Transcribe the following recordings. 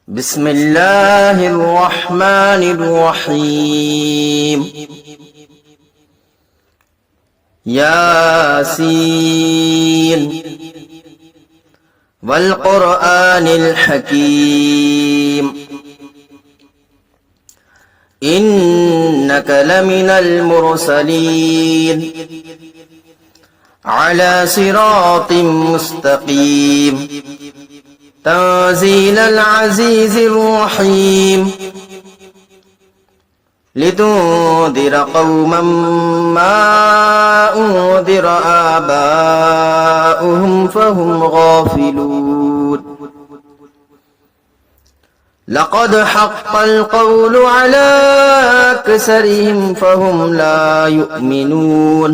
बिस्मिल्लाहिर रहमानिर रहीम। यासीन वल कुरआनिल हकीम इन्नका लमिनल मुरसलीन अला सिरातिम मुस्तकीम तंजीलल अज़ीज़िर रहीम लितुंदिर कौमम मा उन्दिर आबाउहुम फहुम गाफिलून लक़द हक़्क़ल क़ौलु अला अक्सरिहिम फहुम ला युमिनून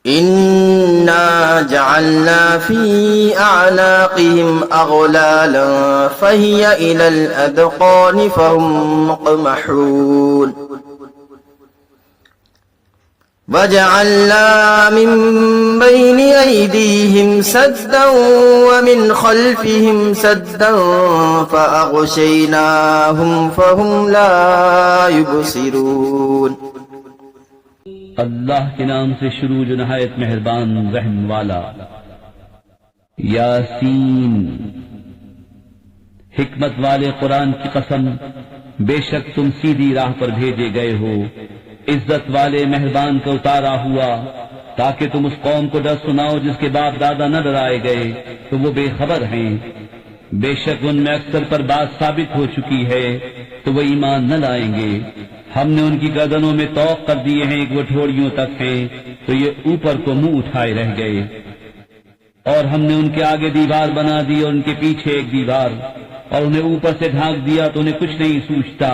इन्ना जअलना फी अअनाक़िहिम अग़लालन फ़हिय इलल अज़क़ानि फ़हुम मुक़महून वजअलना मिन बैनि अयदीहिम सद्दन व मिन ख़ल्फ़िहिम सद्दन फ़अग़शयनाहुम फ़हुम ला युबसिरून। अल्लाह के नाम से शुरू जो नहायत मेहरबान रहम वाला। यासीन, हिकमत वाले कुरान की कसम, बेशक तुम सीधी राह पर भेजे गए हो। इज्जत वाले मेहरबान का उतारा हुआ ताकि तुम उस कौम को डर सुनाओ जिसके बाप दादा न डराए गए तो वो बेखबर हैं। बेशक उनमें अक्सर पर बात साबित हो चुकी है तो वो ईमान न लाएंगे। हमने उनकी गर्दनों में तौक कर दिए हैं कि वो ठोड़ियों तक हैं तो ये ऊपर को मुंह उठाए रह गए। और हमने उनके आगे दीवार बना दी और उनके पीछे एक दीवार और उन्हें ऊपर से ढांक दिया तो उन्हें कुछ नहीं सूझता।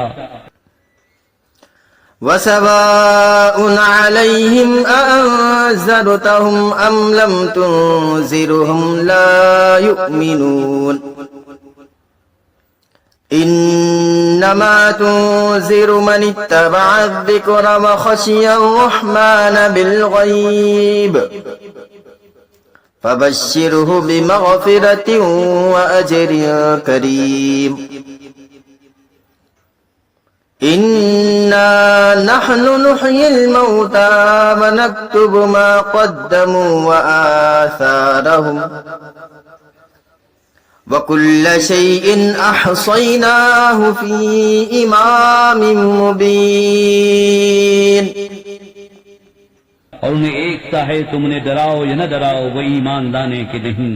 वसवाउन अलैहिम अअंज़रतहुम अम लम तुनज़िरहुम ला युमिनून इन्नमा तुनज़िरु मन इत्तबअ अज़्ज़िक्र व खशिय अर्रहमान बिलग़ैब फबश्शिरहु बिमग़फ़िरतिन व अज्रिन करीम। इन्ना नहनु नुह्यिल मौता व नक्तुबु मा क़द्दमू व आसारहुम व कुल्ल शैइन अहसैनाहु फी इमामिन मुबीन। और उन्हें एक सा है, तुम उन्हें डराओ या न डराओ वो ईमान लाने के नहीं।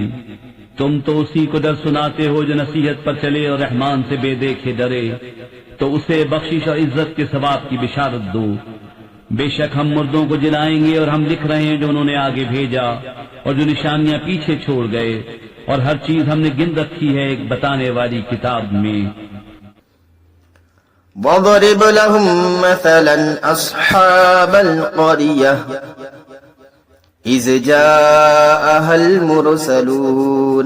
तुम तो उसी को डर सुनाते हो जो नसीहत पर चले और रहमान से बेदेखे डरे, तो उसे बख्शिश और इज्जत के सवाब की बिशारत दो। बेशक हम मुर्दों को जिलाएंगे और हम लिख रहे हैं जो उन्होंने आगे भेजा और जो निशानियां पीछे छोड़ गए, और हर चीज हमने गिन रखी है एक बताने वाली किताब में। वज़रिब लहुम मसलन अस्हाबल क़रियह इज़ जाअहल मुरसलून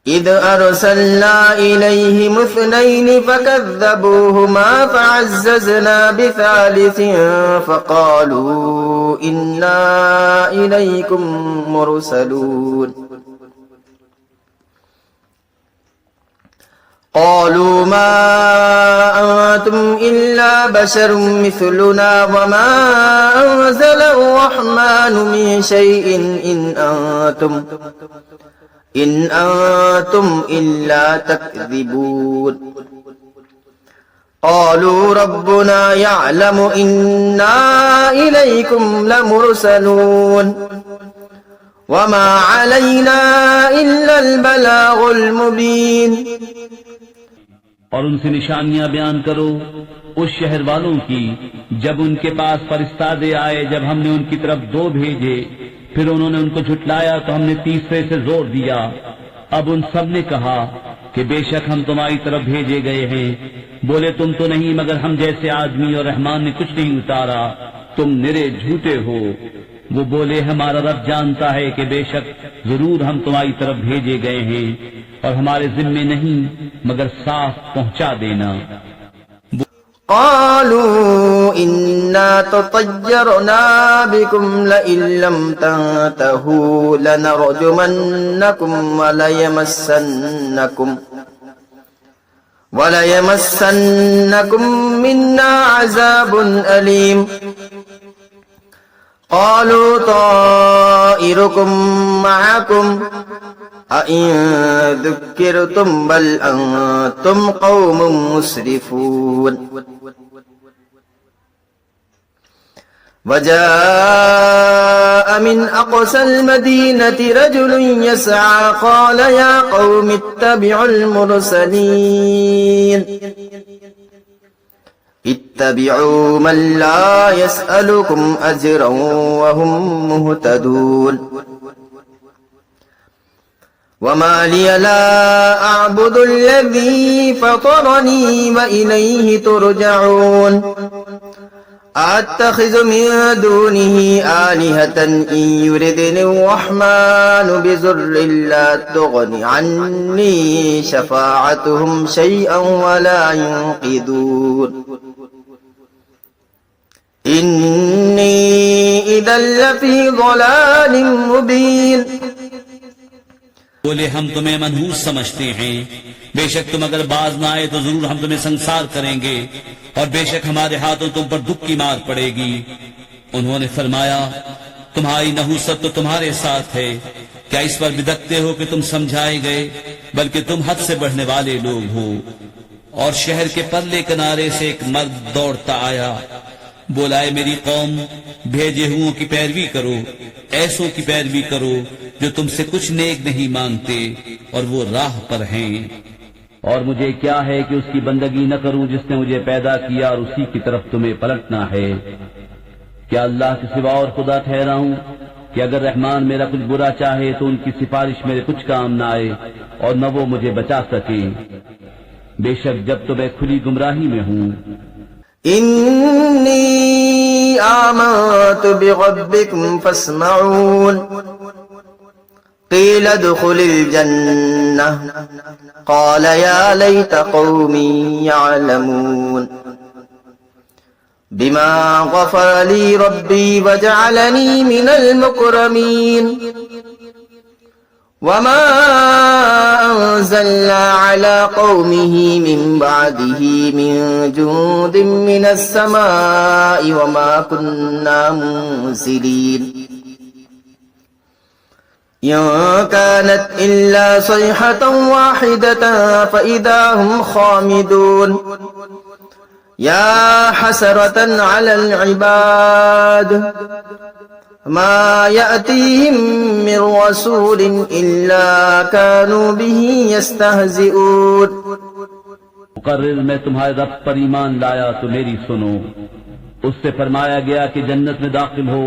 इद अरसलना इलैहिम इस्नैनि फकज़्ज़बूहुमा फअज़्ज़ज़ना बिसालिसिन फक़ालू इन्ना इलैकुम मुरसलून क़ालू मा अंतुम इल्ला बशरुम मिस्लुना वमा अंज़लर रहमानु मिन शैइन इन अंतुम इल्ला तकज़िबून। क़ालू रब्बुना यअलमु इन्ना इलैकुम लमुरसलून वमा अलैना इल्लल बलागुल मुबीन। और उनसे निशानियां बयान करो उस शहर वालों की जब उनके पास फरिश्तादे आए, जब हमने उनकी तरफ दो भेजे, फिर उन्होंने उनको झुटलाया तो हमने तीसरे से जोर दिया। अब उन सब ने कहा कि बेशक हम तुम्हारी तरफ भेजे गए हैं। बोले तुम तो नहीं मगर हम जैसे आदमी, और रहमान ने कुछ नहीं उतारा, तुम निरे झूठे हो। वो बोले हमारा रब जानता है कि बेशक जरूर हम तुम्हारी तरफ भेजे गए हैं और हमारे जिम्मे नहीं मगर साफ पहुंचा देना। قالوا إنا تطيرنا بكم لئن لم تنتهوا لنرجمنكم وليمسنكم منا عذاب أليم قالوا طائركم معكم أئن ذكرتم بل أنتم قوم مسرفون وجاء من أقصى المدينة رجل يسعى قال يا قوم اتبعوا المرسلين اتبعوا من لا يسألكم أجرا وهم مهتدون وما لي لا أعبد الذي فطرني وإليه ترجعون أتخذ من دونه آلهة إن يردني الرحمن بضر لا تغن عني شفاعتهم شيئا ولا ينقذون إني إذا لفي ضلال مبين बोले हम तुम्हें मनहूस समझते हैं, बेशक तुम अगर बाज ना आए तो जरूर हम तुम्हें संसार करेंगे और बेशक हमारे हाथों तुम पर दुख की मार पड़ेगी। उन्होंने फरमाया, तुम्हारी नहूसत तो तुम्हारे साथ है, क्या इस पर बिदकते हो कि तुम समझाए गए, बल्कि तुम हद से बढ़ने वाले लोग हो। और शहर के परले किनारे से एक मर्द दौड़ता आया, बोला, मेरी कौम, भेजे हुओं की पैरवी करो, ऐसों की पैरवी करो जो तुमसे कुछ नेक नहीं मांगते और वो राह पर हैं। और मुझे क्या है कि उसकी बंदगी न करूं जिसने मुझे पैदा किया और उसी की तरफ तुम्हें पलटना है। क्या अल्लाह के सिवा और खुदा ठहराऊं कि अगर रहमान मेरा कुछ बुरा चाहे तो उनकी सिफारिश मेरे कुछ काम न आए और न वो मुझे बचा सके। बेशक जब तो मैं खुली गुमराही में हूं। इन्नी आमन्तु बिरब्बिकुम फस्मऊन क़ील उद्ख़ुलिल जन्नह क़ाल या लैत क़ौमी यअलमून बिमा ग़फ़र ली रब्बी वजअलनी मिनल मुकरमीन वमा अंज़लना अला क़ौमिही मिन बअदिही मिन जुंदिन मिनस समाई वमा कुन्ना मुंज़िलीन इन कानत इल्ला सयहतन वाहिदतन फ़इज़ा हुम ख़ामिदून या हसरतन अलल इबाद मा यअतीहिम मिन रसूलिन इल्ला कानू बिही यस्तहज़िऊन। मुकर्रिर मैं तुम्हारे रब पर ईमान लाया तो मेरी सुनो। उससे फरमाया गया कि जन्नत में दाखिल हो।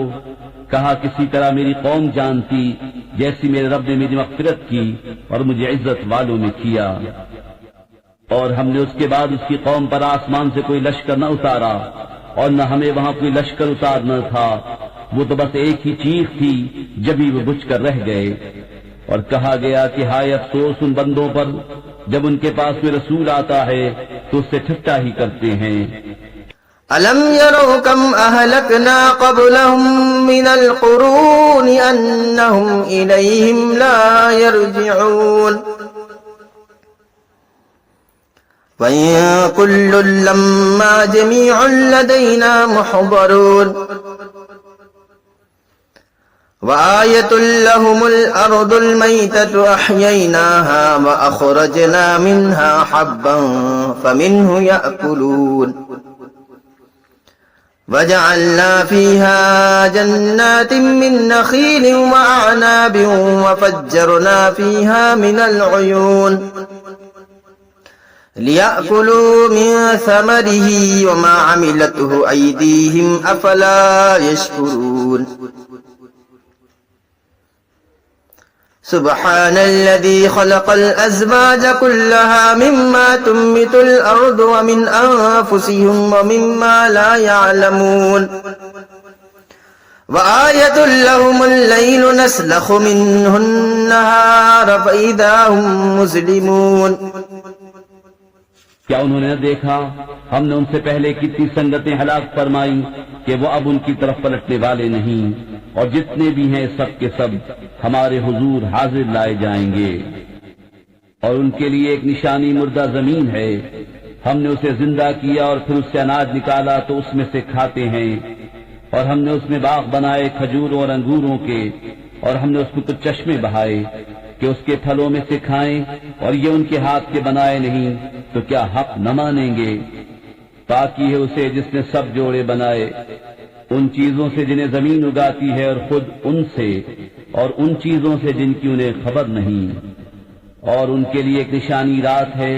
कहा, किसी तरह मेरी कौम जानती जैसी मेरे रब ने मेरी मग़फ़िरत की और मुझे इज्जत वालों में किया। और हमने उसके बाद उसकी कौम पर आसमान से कोई लश्कर न उतारा और न हमें वहां कोई लश्कर उतारना था। वो तो बस एक ही चीख थी, जब ही वो बुझकर रह गए। और कहा गया कि हाय अफसोस उन बंदों पर जब उनके पास कोई रसूल आता है तो उससे ठट्टा ही करते हैं। अलम यरो कम अहलकना क़ब्लहुम मिनल क़ुरून अन्नहुम इलैहिम ला यरजिऊन व इन कुल्लुन लम्मा जमीउन लदैना मुहज़रून वआयतुल लहुमुल अर्दुल मैततु अह्यैनाहा व अख़रजना मिन्हा हब्बन फमिन्हु यअकुलून वजअलना फीहा जन्नातिन मिन नख़ीलिन व अअनाबिन वफ़ज्जरना फीहा मिनल उयून लियअकुलू मिन समरिही वमा अमिलतहु अयदीहिम अफ़ला यशकुरून सुब्हानल्लज़ी खलक़ल अज़वाज कुल्लहा मिम्मा तुम्बितुल अर्दु व मिन अनफुसिहिम व मिम्मा ला यअलमून व आयतुल लहुमुल लैलु नस्लखु मिन्हुन नहार फ़इज़ा हुम मुज़लिमून क्या उन्होंने न देखा हमने उनसे पहले कितनी संगतें हलाक फरमाई कि वो अब उनकी तरफ पलटने वाले नहीं, और जितने भी हैं सब के सब हमारे हुजूर हाजिर लाए जाएंगे। और उनके लिए एक निशानी मुर्दा जमीन है, हमने उसे जिंदा किया और फिर उससे अनाज निकाला तो उसमें से खाते हैं, और हमने उसमें बाग बनाए खजूरों और अंगूरों के, और हमने उसमें कुछ चश्मे बहाए कि उसके फलों में से खाएं, और ये उनके हाथ के बनाए नहीं, तो क्या हक न मानेंगे। ताकि है उसे जिसने सब जोड़े बनाए उन चीजों से जिन्हें जमीन उगाती है, और खुद उनसे और उन चीजों से जिनकी उन्हें खबर नहीं। और उनके लिए एक निशानी रात है,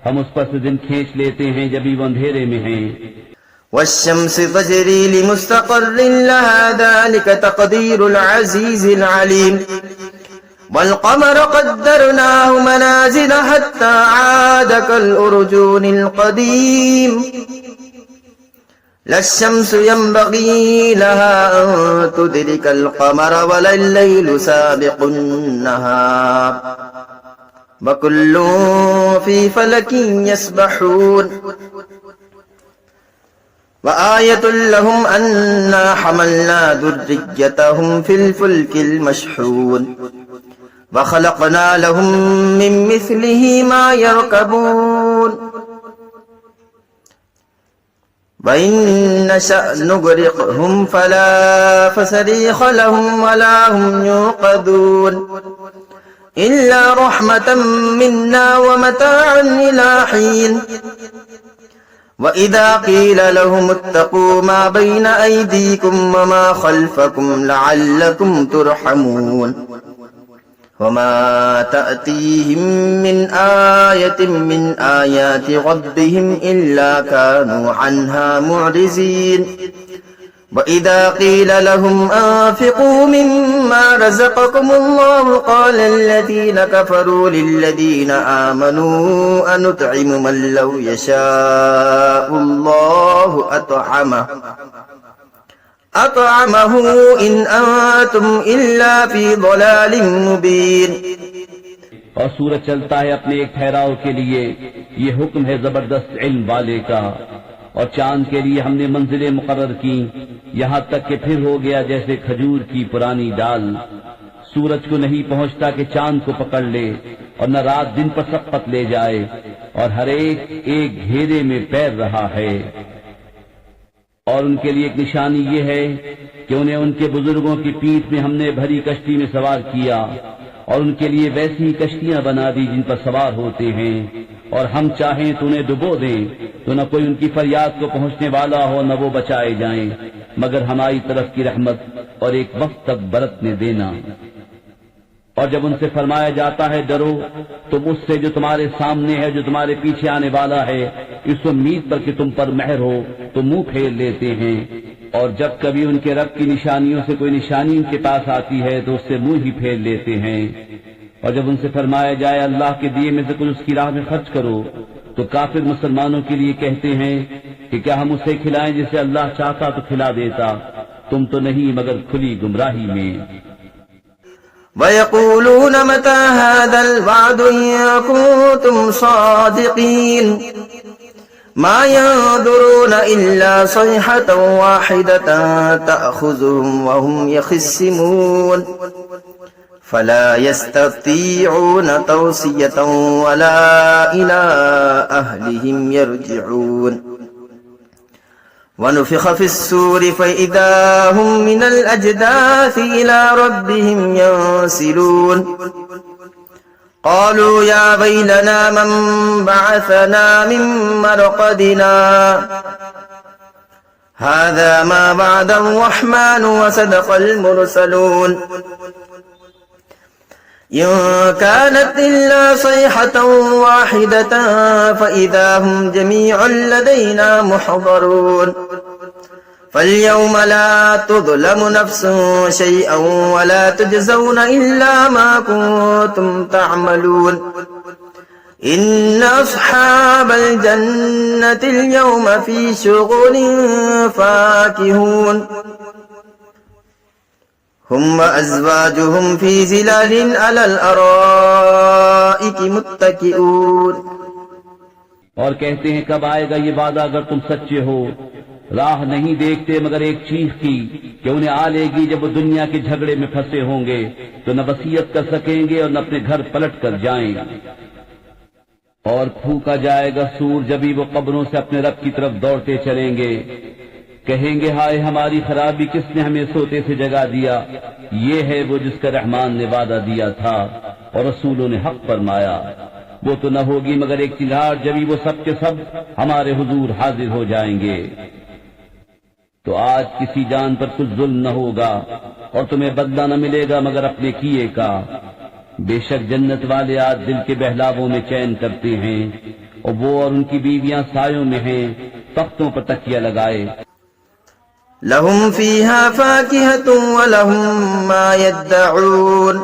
हम उस पर से दिन खींच लेते हैं जब भी वो अंधेरे में हैं। والشمس تجري لمستقر لها ذلك تقدير العزيز العليم والقمر قدرناه منازل حتى عاد كالأرجون القديم لا الشمس ينبغي لها أن تدرك القمر ولا الليل سابق النهار وكل في فلك يسبحون وآية لهم أنا حملنا ذريتهم في الفلك المشحون وخلقنا لهم من مثله ما يركبون وإن نشأ نغرقهم فلا فصريخ لهم ولا هم يوقظون إلا رحمة منا ومتاعا إلى حين وإذا قيل لهم اتقوا ما بين أيديكم وما خلفكم لعلكم ترحمون وما تأتيهم من آية من آيات ربهم إلا كانوا عنها معرضين وإذا قيل لهم أنفقوا مما رزقكم الله قال الذين كفروا للذين آمنوا أنطعم من لو يشاء الله أطعمه إن أنتم إلا في ضلال مبين। और सूरज चलता है अपने एक ठहराव के लिए, ये हुक्म है जबरदस्त इल्म वाले का। और चांद के लिए हमने मंजिलें मुकर्रर की, यहाँ तक कि फिर हो गया जैसे खजूर की पुरानी डाल। सूरज को नहीं पहुँचता कि चांद को पकड़ ले, और न रात दिन पर सबकत ले जाए, और हर एक एक घेरे में पैर रहा है। और उनके लिए एक निशानी ये है कि उन्हें उनके बुजुर्गों की पीठ में हमने भरी कश्ती में सवार किया, और उनके लिए वैसी कश्तियां बना दी जिन पर सवार होते हैं, और हम चाहें तो उन्हें डुबो दें तो न कोई उनकी फरियाद को पहुंचने वाला हो, न वो बचाए जाएं, मगर हमारी तरफ की रहमत और एक वक्त तक बरतने देना। और जब उनसे फरमाया जाता है डरो, तो उससे जो तुम्हारे सामने है, जो तुम्हारे पीछे आने वाला है, इस उम्मीद पर कि तुम पर मेहर हो, तो मुंह फेर लेते हैं। और जब कभी उनके रब की निशानियों से कोई निशानी उनके पास आती है तो उससे मुंह ही फेर लेते हैं। और जब उनसे फरमाया जाए अल्लाह के दिए में से कुछ उसकी राह में खर्च करो, तो काफिर मुसलमानों के लिए कहते हैं कि क्या हम उसे खिलाएं जिसे अल्लाह चाहता तो खिला देता, तुम तो नहीं मगर खुली गुमराही में। ويقولون متى هذا الوعد إن كنتم صادقين ما ينظرون إلا صيحة واحدة تأخذهم وهم يخصمون فلا يستطيعون توصية ولا إلى أهلهم يرجعون ونفخ في السور فإذا هم من الأجداث إلى ربهم ينسلون قالوا يا ويلنا من بعثنا من مرقدنا هذا ما وعد الرحمن وصدق المرسلون إن كانت إلا صيحة واحدة فإذا هم جميع لدينا محضرون فاليوم لا تظلم نفس شيئا ولا تجزون إلا ما كنتم تعملون إن أصحاب الجنة اليوم في شغل فاكهون هم وأزواجهم في ظلال على الأرائك متكئون। और कहते हैं कब आएगा ये वादा अगर तुम सच्चे हो। राह नहीं देखते मगर एक चीज की कि उन्हें आ लेगी जब वो दुनिया के झगड़े में फंसे होंगे तो न वसीयत कर सकेंगे और न अपने घर पलट कर जाएंगे। और फूका जाएगा सूर जब भी वो कब्रों से अपने रब की तरफ दौड़ते चलेंगे। कहेंगे हाय हमारी खराबी, किसने हमें सोते से जगा दिया। ये है वो जिसका रहमान ने वादा दिया था और रसूलों ने हक फरमाया। वो तो न होगी मगर एक चिल्लाहट जब भी वो सब के सब हमारे हुजूर हाजिर हो जाएंगे। तो आज किसी जान पर कुछ जुल्म न होगा और तुम्हें बदला न मिलेगा मगर अपने किए का। बेशक जन्नत वाले आज दिल के बहलावों में चैन करते हैं और वो और उनकी बीवियां सायों में हैं, तख्तों पर तकिया लगाए। लहुम फीहा फाकिहतुन व लहुम मा यद्दऊन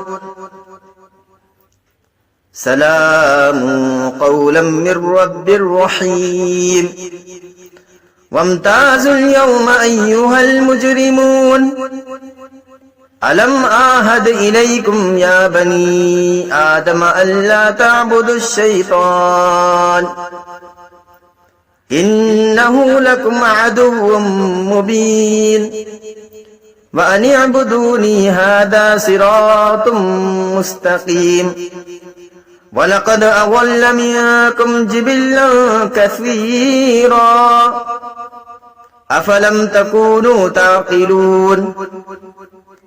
सलामुन क़ौलन मिर रब्बिर रहीम वम्ताजुल यौमा अय्युहल मुजरिमून अलम आहद इलैकुम या बनी आदम अल्ला ताबुदुश शैतान इन्नहु लकुम अदुव्वुम मुबीन व अन अ'बुदूनी हादा सिरातुम मुस्तकीम वलक़द अज़ल्ल मिनकुम जिबिल्लन कसीरा अफलम तकूनू ताक़िलून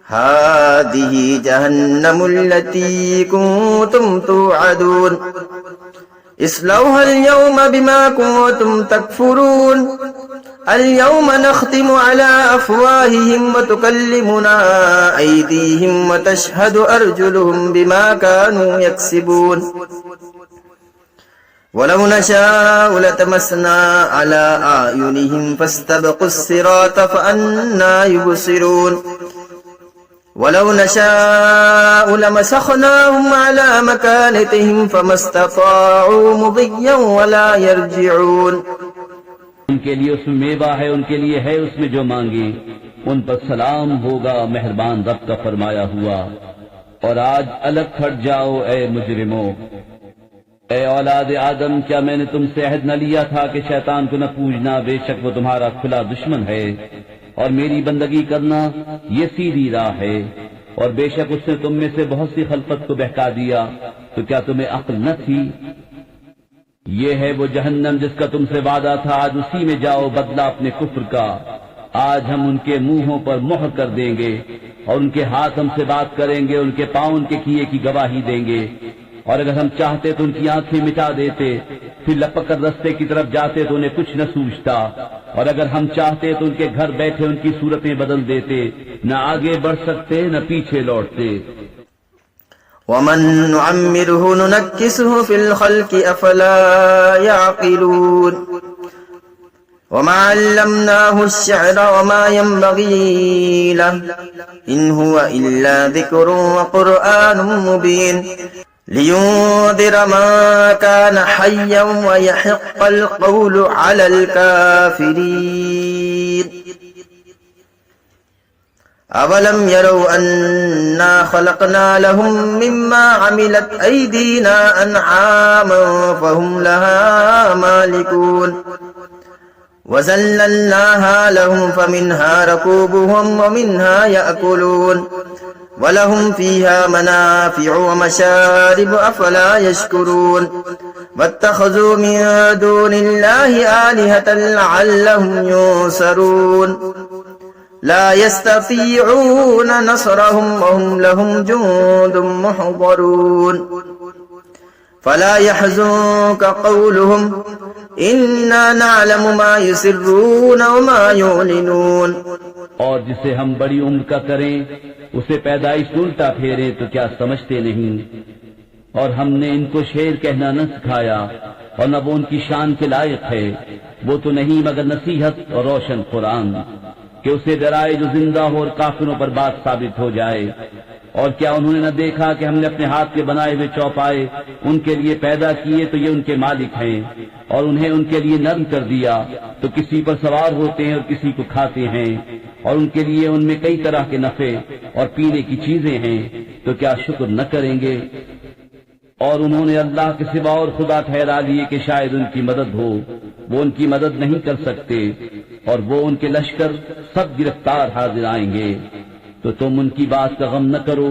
हादिही जहन्नमुल्लती कुंतुम तुअदून इस्लौहल यौम बिमा कुंतुम तकफुरून अल-यौम नख्तिमु अला अफ़वाहिहिम व तुकल्लिमुना अयदीहिम व तशहदु अर्जुलुहुम बिमा कानू यक्सिबून वलौ नशाअ लतमस्ना अला आयुनिहिम फस्तबक़ुस सिरात फ़अन्ना युबसिरून वलौ नशाअ लमसख़नाहुम अला मकानतिहिम फ़मस्तताअू मुदिय्यन वला यरजिऊन। उनके लिए उसमें मेवा है, उनके लिए है उसमें जो मांगे। उन पर सलाम होगा मेहरबान रब का फरमाया हुआ। और आज अलग हट जाओ ए मुजरिमों। ए औलाद आदम, क्या मैंने तुमसे अहद न लिया था कि शैतान को न पूजना, बेशक वो तुम्हारा खुला दुश्मन है और मेरी बंदगी करना ये सीधी राह है। और बेशक उसने तुम में से बहुत सी खलकत को बहका दिया, तो क्या तुम्हें अक्ल न थी। ये है वो जहन्नम जिसका तुमसे वादा था, आज उसी में जाओ, बदला अपने कुफ्र का। आज हम उनके मुंहों पर मुहर कर देंगे और उनके हाथ हमसे बात करेंगे, उनके पांव उनके किए की गवाही देंगे। और अगर हम चाहते तो उनकी आंखें मिटा देते, फिर लपक कर रस्ते की तरफ जाते तो उन्हें कुछ न सूझता। और अगर हम चाहते तो उनके घर बैठे उनकी सूरतें बदल देते, न आगे बढ़ सकते न पीछे लौटते। वमन नुअम्मिरहु नुनक्किसहु फिल खल्क़ि अफला याक़िलून वमा अल्लमनाहु अश्शि'रा वमा यंबग़ी लहु इन हुवा इल्ला ज़िक्रुन व क़ुरआनुम मुबीन लियुंज़िरा मन कान हय्यन व यहिक़्क़ल क़ौलु अलल काफ़िरीन अवलम यरौ अन्ना खलक़ना लहुम मिम्मा अमिलत अयदीना अनआमन फहुम लहा मालिकून वज़ल्लल्नाहा लहुम फमिन्हा रकूबुहुम वमिन्हा याकुलून वलहुम फीहा मनाफ़िअु व मशारिबु अफ़ला यशकुरून वत्तख़ज़ू मिन दूनिल्लाहि आलिहतन लअल्लहुम युंसरून ला यस्ततीऊन नसरहुम वहुम लहुम जुंदुम मुहज़रून फला यहज़ुनका क़ौलुहुम इन्ना नअलमु मा युसिर्रून व मा यु'लिनून। और जिसे हम बड़ी उम्र का करें उसे पैदाइश उल्टा फेरें तो क्या समझते नहीं। और हमने इनको शेर कहना न सिखाया और न वो उनकी शान के लायक है। वो तो नहीं मगर नसीहत और रोशन कुरान कि उसे डराए जो जिंदा हो और काफिरों पर बात साबित हो जाए। और क्या उन्होंने न देखा कि हमने अपने हाथ के बनाए हुए चौपाए उनके लिए पैदा किए, तो ये उनके मालिक हैं और उन्हें उनके लिए नर्म कर दिया, तो किसी पर सवार होते हैं और किसी को खाते हैं। और उनके लिए उनमें कई तरह के नफे और पीने की चीजें हैं, तो क्या शुक्र न करेंगे। और उन्होंने अल्लाह के सिवा और खुदा ठहरा लिए कि शायद उनकी मदद हो, वो उनकी मदद नहीं कर सकते, और वो उनके लश्कर सब गिरफ्तार हाजिर आएंगे। तो तुम उनकी बात का गम न करो,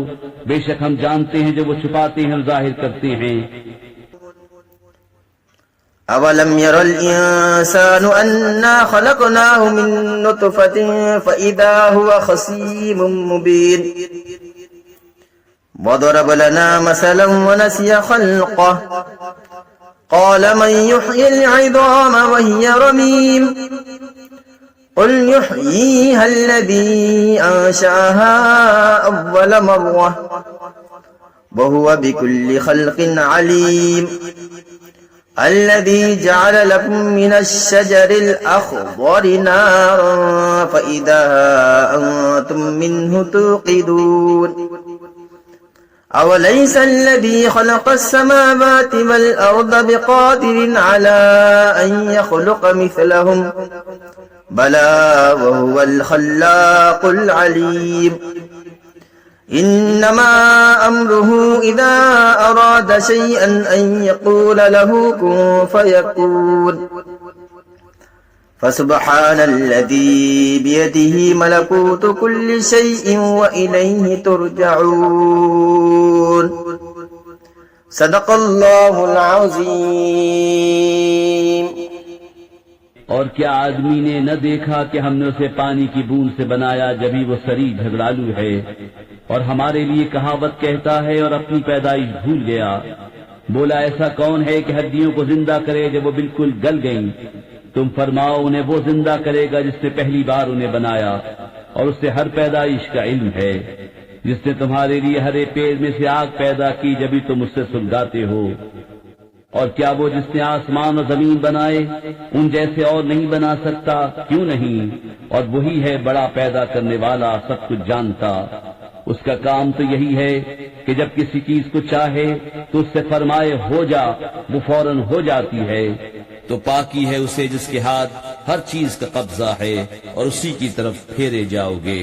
बेशक हम जानते हैं जो वो छुपाते हैं और जाहिर करते हैं। अवलम यरल इंसानु अन्ना खलकनाहु मिन नुतफतिन फइदा हुवा खसीमुम मुबीन वदरब लना मसलन वनसिया खल्क़ह क़ाल मन युह्यिल इज़ाम वहिय रमीम क़ुल युह्यीहा अल्लज़ी अंशअहा अव्वल मर्रह वहुव बिकुल्लि ख़ल्क़िन अलीम الذي جعل لكم من الشجر الأخضر نارا فإذا أنتم منه توقدون أوليس الذي خلق السماوات والأرض بقادر على أن يخلق مثلهم بلى وهو الخلاق العليم إنما أمره إذا أراد شيئا أن يقول له كن فيكون فسبحان الذي بيده ملكوت كل شيء وإليه ترجعون صدق الله العظيم। और क्या आदमी ने न देखा कि हमने उसे पानी की बूंद से बनाया जब ही वो सरी झगड़ालू है, और हमारे लिए कहावत कहता है और अपनी पैदाइश भूल गया। बोला ऐसा कौन है कि हड्डियों को जिंदा करे जब वो बिल्कुल गल गईं? तुम फरमाओ उन्हें वो जिंदा करेगा जिसने पहली बार उन्हें बनाया, और उससे हर पैदाइश का इल्म है। जिसने तुम्हारे लिए हरे पेड़ में से आग पैदा की जब भी तुम उससे सुलगाते हो। और क्या वो जिसने आसमान और जमीन बनाए उन जैसे और नहीं बना सकता? क्यों नहीं? और वही है बड़ा पैदा करने वाला, सब कुछ जानता। उसका काम तो यही है कि जब किसी चीज को चाहे तो उससे फरमाए हो जा, वो फौरन हो जाती है। तो पाकी है उसे जिसके हाथ हर चीज का कब्जा है, और उसी की तरफ फेरे जाओगे।